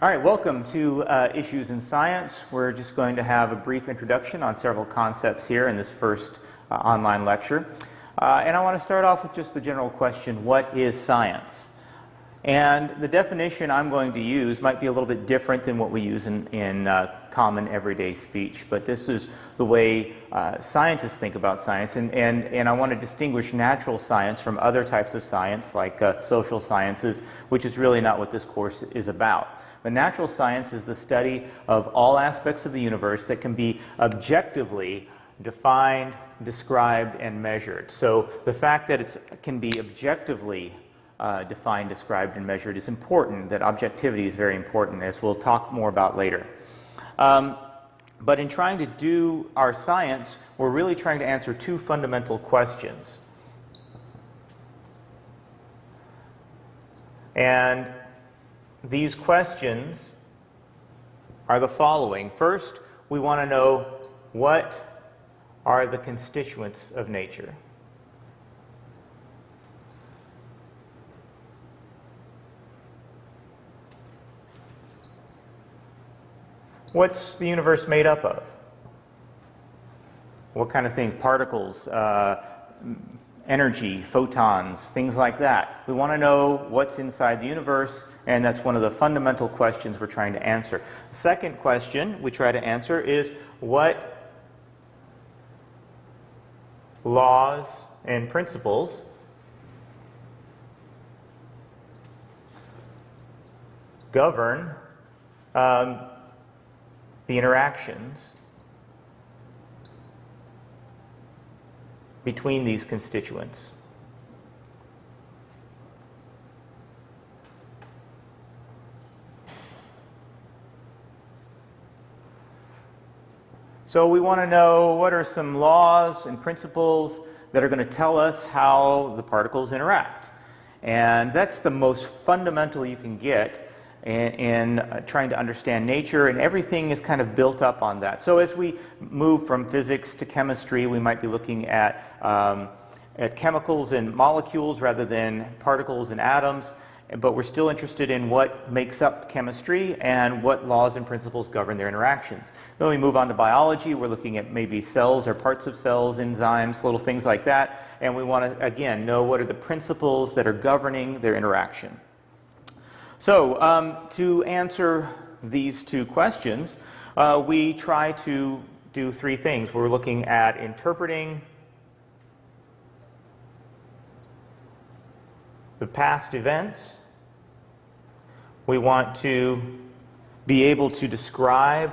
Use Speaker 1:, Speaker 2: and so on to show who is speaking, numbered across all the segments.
Speaker 1: All right, welcome to Issues in Science. We're just going to have a brief introduction on several concepts here in this first online lecture. And I want to start off with just the general question, what is science? And the definition I'm going to use might be a little bit different than what we use in common everyday speech, but this is the way scientists think about science, and I want to distinguish natural science from other types of science like social sciences, which is really not what this course is about. But natural science is the study of all aspects of the universe that can be objectively defined, described, and measured. So the fact that it can be objectively defined, described, and measured is important, that objectivity is very important, as we'll talk more about later. But in trying to do our science, we're really trying to answer two fundamental questions. And these questions are the following. First, we want to know what are the constituents of nature. What's the universe made up of? What kind of things? Particles, energy, photons, things like that. We want to know what's inside the universe, and that's one of the fundamental questions we're trying to answer. The second question we try to answer is what laws and principles govern the interactions between these constituents. So we want to know what are some laws and principles that are going to tell us how the particles interact. And that's the most fundamental you can get in trying to understand nature, and everything is kind of built up on that. So as we move from physics to chemistry, we might be looking at chemicals and molecules rather than particles and atoms, but we're still interested in what makes up chemistry and what laws and principles govern their interactions. Then we move on to biology. We're looking at maybe cells or parts of cells, enzymes, little things like that, and we want to, again, know what are the principles that are governing their interaction. So, to answer these two questions, we try to do three things. We're looking at interpreting the past events. We want to be able to describe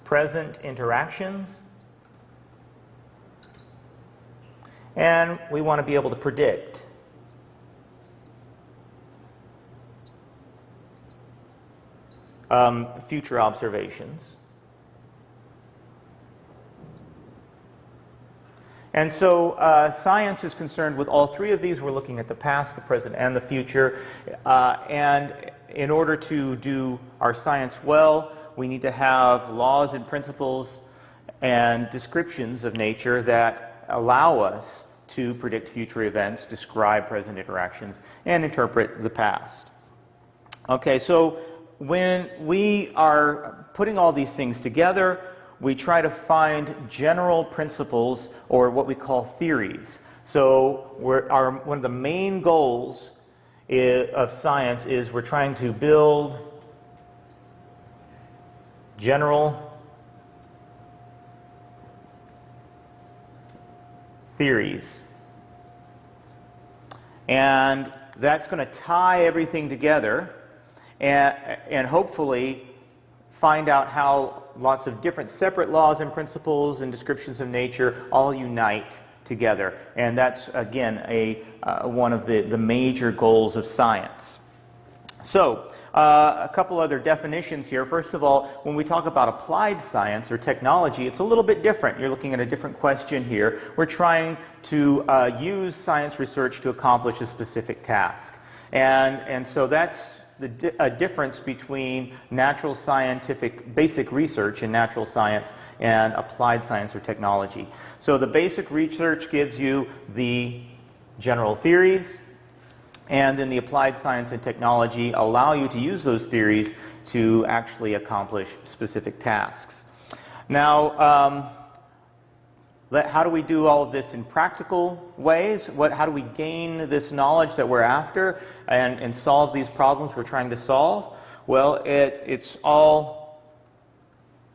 Speaker 1: present interactions. And we want to be able to predict future observations. And so science is concerned with all three of these. We're looking at the past, the present, and the future. And in order to do our science well, we need to have laws and principles and descriptions of nature that allow us to predict future events, describe present interactions, and interpret the past. Okay, so when we are putting all these things together, we try to find general principles, or what we call theories. So one of the main goals of science is we're trying to build general theories. And that's going to tie everything together and hopefully find out how lots of different separate laws and principles and descriptions of nature all unite together. And that's, again, one of the major goals of science. So, a couple other definitions here. First of all, when we talk about applied science or technology, it's a little bit different. You're looking at a different question here. We're trying to use science research to accomplish a specific task. And so that's a difference between natural scientific basic research in natural science and applied science or technology. So the basic research gives you the general theories, and then the applied science and technology allow you to use those theories to actually accomplish specific tasks. Now, how do we do all of this in practical ways? How do we gain this knowledge that we're after and solve these problems we're trying to solve? Well, it's all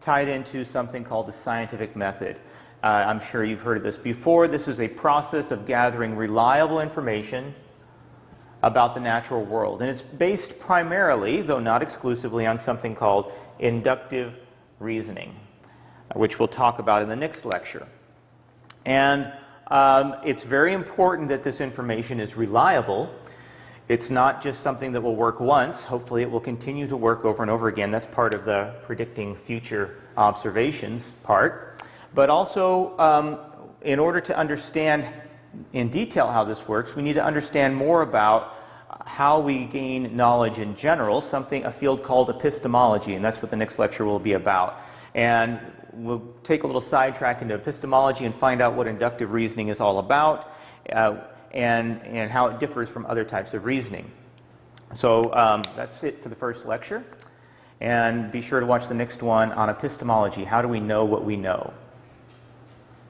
Speaker 1: tied into something called the scientific method. I'm sure you've heard of this before. This is a process of gathering reliable information about the natural world. And it's based primarily, though not exclusively, on something called inductive reasoning, which we'll talk about in the next lecture. And it's very important that this information is reliable. It's not just something that will work once. Hopefully it will continue to work over and over again. That's part of the predicting future observations part. But also, in order to understand in detail how this works, we need to understand more about how we gain knowledge in general, a field called epistemology, and that's what the next lecture will be about. And we'll take a little sidetrack into epistemology and find out what inductive reasoning is all about and how it differs from other types of reasoning. So that's it for the first lecture. And be sure to watch the next one on epistemology. How do we know what we know?